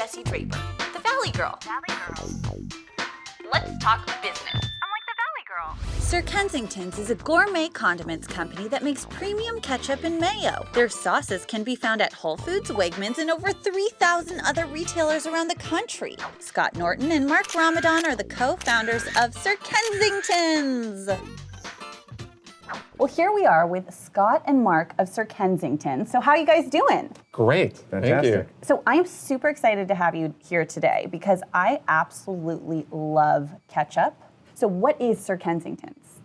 Jessie Draper, the Valley Girl. Let's talk business. I'm like the Valley Girl. Sir Kensington's is a gourmet condiments company that makes premium ketchup and mayo. Their sauces can be found at Whole Foods, Wegmans, and over 3,000 other retailers around the country. Scott Norton and Mark Ramadan are the co-founders of Sir Kensington's. Well, here we are with Scott and Mark of Sir Kensington. So how are you guys doing? Great. Fantastic. Thank you. So I'm super excited to have you here today because I absolutely love ketchup. So what is Sir Kensington's?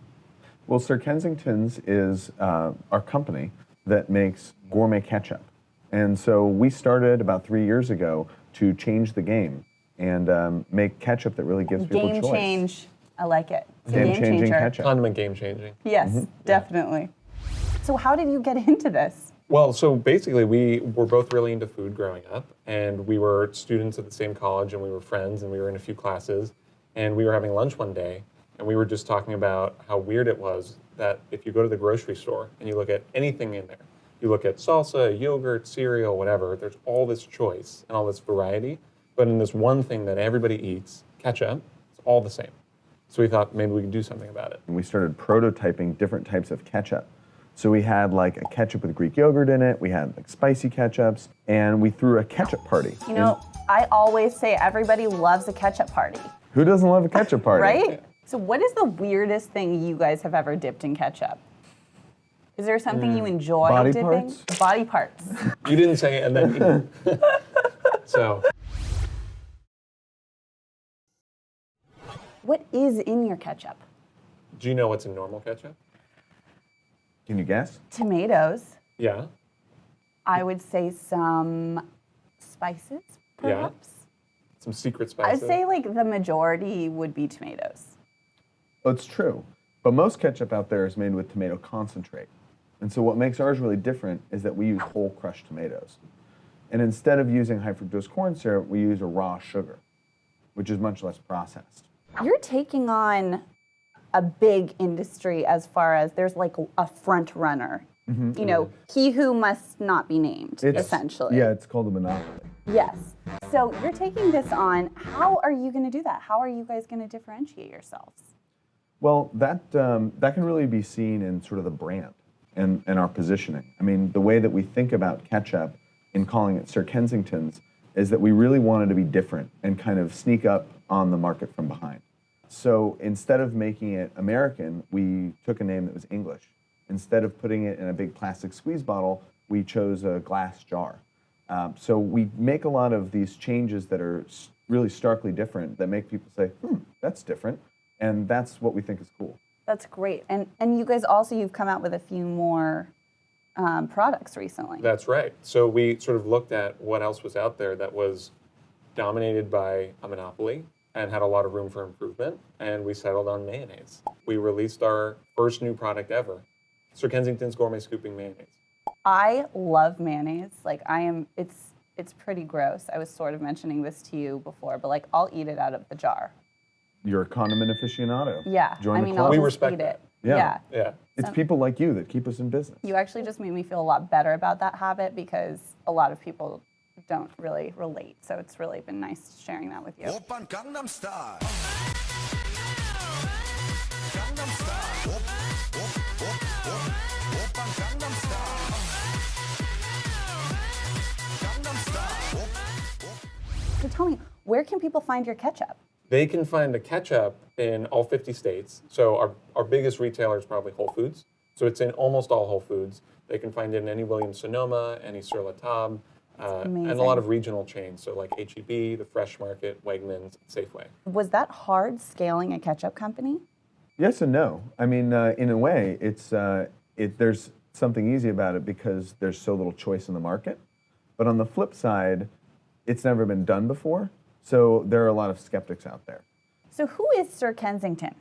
Well, Sir Kensington's is our company that makes gourmet ketchup. And so we started about 3 years ago to change the game and make ketchup that really gives people choice. Game change. I like it. It's a Game-changing changer. ketchup. Condiment game changing. Yes, definitely. So how did you get into this? Well, so basically we were both really into food growing up, and we were students at the same college, and we were friends, and we were in a few classes, and we were having lunch one day, and we were just talking about how weird it was that if you go to the grocery store and you look at anything in there, you look at salsa, yogurt, cereal, whatever, there's all this choice and all this variety, but in this one thing that everybody eats, ketchup, it's all the same. So we thought maybe we could do something about it. And we started prototyping different types of ketchup. So we had like a ketchup with Greek yogurt in it, we had like spicy ketchups, and we threw a ketchup party. You know, I always say everybody loves a ketchup party. Who doesn't love a ketchup party? Right? So what is the weirdest thing you guys have ever dipped in ketchup? Is there something you enjoy Body dipping? parts? Body parts. You didn't say it and then eat. So. What is in your ketchup? Do you know what's in normal ketchup? Can you guess? Tomatoes. Yeah. I would say some spices, perhaps. Some secret I'd spices. say like the majority would be tomatoes. Well, it's true. But most ketchup out there is made with tomato concentrate. And so what makes ours really different is that we use whole crushed tomatoes. And instead of using high fructose corn syrup, we use a raw sugar, which is much less processed. You're taking on a big industry as far as there's like a front runner. You know, he who must not be named, essentially. Yeah, it's called a monopoly. Yes. So you're taking this on. How are you going to do that? How are you guys going to differentiate yourselves? Well, that can really be seen in sort of the brand and our positioning. I mean, the way that we think about ketchup in calling it Sir Kensington's is that we really wanted to be different and kind of sneak up on the market from behind. So instead of making it American, we took a name that was English. Instead of putting it in a big plastic squeeze bottle, we chose a glass jar. So we make a lot of these changes that are really starkly different that make people say, that's different. And that's what we think is cool. That's great. And you guys also, you've come out with a few more products recently. That's right. So we sort of looked at what else was out there that was dominated by a monopoly and had a lot of room for improvement, and we settled on mayonnaise. We released our first new product ever, Sir Kensington's Gourmet Scooping Mayonnaise. I love mayonnaise. Like it's pretty gross. I was sort of mentioning this to you before, but like I'll eat it out of the jar. You're a condiment aficionado. Yeah. Join the I mean, club. I'll We just respect eat that. it. Yeah. Yeah. It's people like you that keep us in business. You actually just made me feel a lot better about that habit because a lot of people don't really relate. So it's really been nice sharing that with you. Oppan Gangnam Style. Gangnam Style. Oppan Gangnam Style. Gangnam Style. So tell me, where can people find your ketchup? They can find the ketchup in all 50 states. So our biggest retailer is probably Whole Foods. So it's in almost all Whole Foods. They can find it in any Williams-Sonoma, any Sur La Table, and a lot of regional chains. So like H-E-B, the Fresh Market, Wegmans, Safeway. Was that hard scaling a ketchup company? Yes and no. I mean, in a way, there's something easy about it because there's so little choice in the market. But on the flip side, it's never been done before. So there are a lot of skeptics out there. So who is Sir Kensington?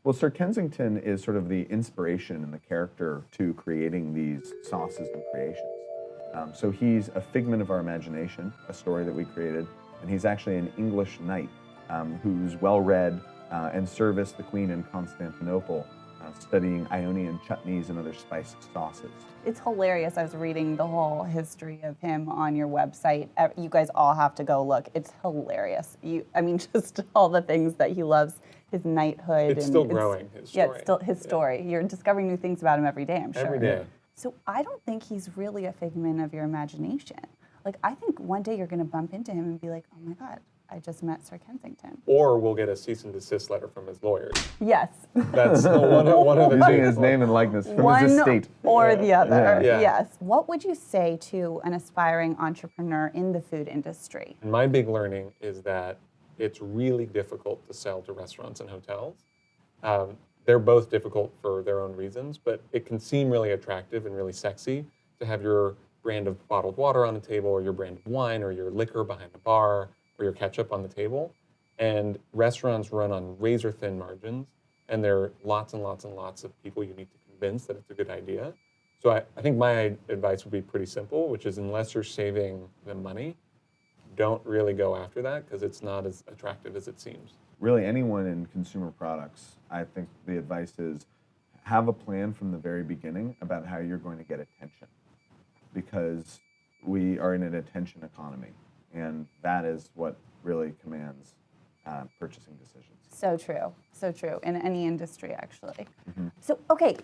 Well, Sir Kensington is sort of the inspiration and the character to creating these sauces and creations. So he's a figment of our imagination, a story that we created, and he's actually an English knight who's well-read and serviced the Queen in Constantinople studying Ionian chutneys and other spiced sauces. It's hilarious. I was reading the whole history of him on your website. You guys all have to go look. It's hilarious. I mean, just all the things that he loves, his knighthood. It's still growing, his story. Yeah, it's still his story. You're discovering new things about him every day, I'm sure. Every day. So I don't think he's really a figment of your imagination. Like, I think one day you're going to bump into him and be like, oh my God, I just met Sir Kensington. Or we'll get a cease and desist letter from his lawyers. Yes. That's one of the Using two. his name and likeness from One his estate. or the other. Yeah. Yes. What would you say to an aspiring entrepreneur in the food industry? And my big learning is that it's really difficult to sell to restaurants and hotels. They're both difficult for their own reasons, but it can seem really attractive and really sexy to have your brand of bottled water on the table, or your brand of wine, or your liquor behind the bar, or your ketchup on the table. And restaurants run on razor thin margins, and there are lots and lots and lots of people you need to convince that it's a good idea. So I think my advice would be pretty simple, which is unless you're saving them money, don't really go after that because it's not as attractive as it seems. Really, anyone in consumer products, I think the advice is have a plan from the very beginning about how you're going to get attention, because we are in an attention economy, and that is what really commands purchasing decisions. So true. So true. In any industry, actually. So, okay,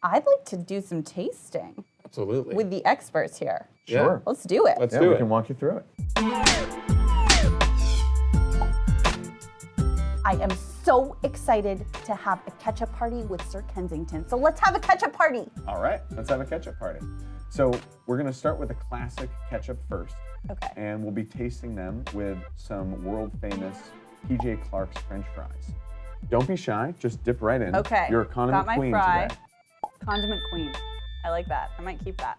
I'd like to do some tasting Absolutely. with the experts here. Yeah. Sure. Let's do it. Let's Yeah, do we it. can walk you through it. I am so excited to have a ketchup party with Sir Kensington. So let's have a ketchup party. All right, let's have a ketchup party. So we're going to start with a classic ketchup first. Okay. And we'll be tasting them with some world famous PJ Clark's French fries. Don't be shy, just dip right in. Okay. You're a condiment Got my queen fry. today. Condiment queen. I like that. I might keep that.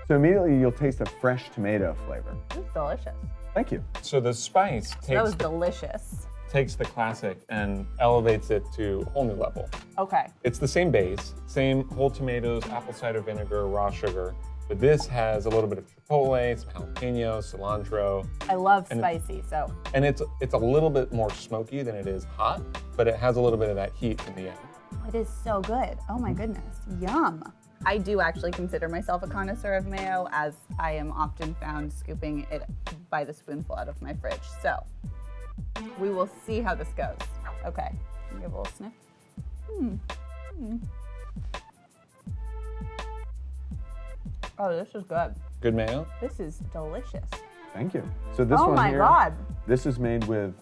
So immediately you'll taste a fresh tomato flavor. It's delicious. Thank you. So the spice That was delicious. takes the classic and elevates it to a whole new level. Okay. It's the same base, same whole tomatoes, apple cider vinegar, raw sugar, but this has a little bit of chipotle, some jalapeno, cilantro, I love And- spicy, so and it's a little bit more smoky than it is hot, but it has a little bit of that heat in the end. it is so good. Oh my goodness. Yum. I do actually consider myself a connoisseur of mayo, as I am often found scooping it by the spoonful out of my fridge. So we will see how this goes. Okay. Give a little sniff. Oh, this is good. Good mayo? This is delicious. Thank you. So this Oh one my here, God. this is made with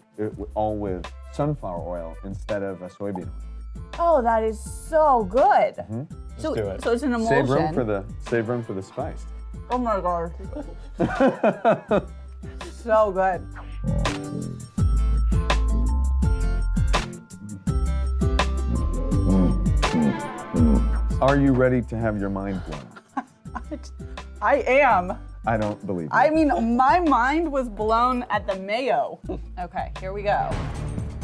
all with sunflower oil instead of a soybean oil. Oh, that is so good. So, do it. so it's an emulsion. Save room for the spice. Oh my God. So good. Are you ready to have your mind blown? I am. I don't believe you. I mean, my mind was blown at the mayo. Okay, here we go.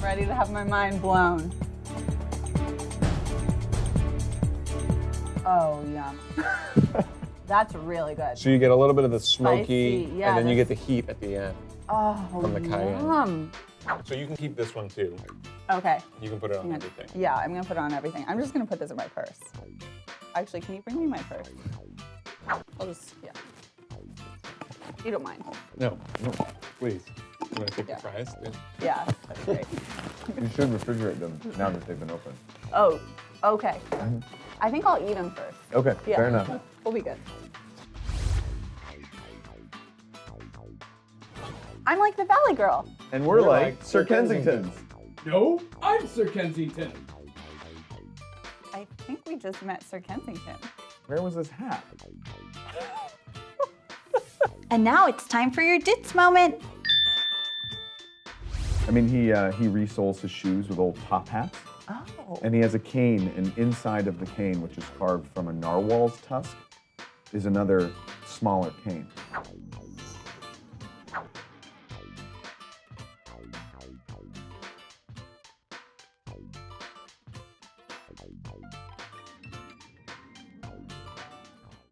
Ready to have my mind blown. Oh, yum. That's really good. So you get a little bit of the smoky, Spicy, yeah, and then you this- get the heat at the end Oh, from the cayenne. yum. So you can keep this one too. Okay. You can put it on everything. Yeah, I'm gonna put it on everything. I'm just gonna put this in my purse. Actually, can you bring me my purse? I'll just, yeah. You don't mind. No, please. You want to take Yeah. the fries? Yeah, that's great. You should refrigerate them now that they've been opened. Oh, okay. I think I'll eat them first. Okay, Yeah. fair enough. We'll be good. I'm like the Valley Girl. And we're We're like like Sir Sir Kensington's. Kensington's. No, I'm Sir Kensington. I think we just met Sir Kensington. Where was this hat? And now it's time for your Dits moment. I mean, he resoles his shoes with old top hats. Oh. And he has a cane, and inside of the cane, which is carved from a narwhal's tusk, is another smaller cane.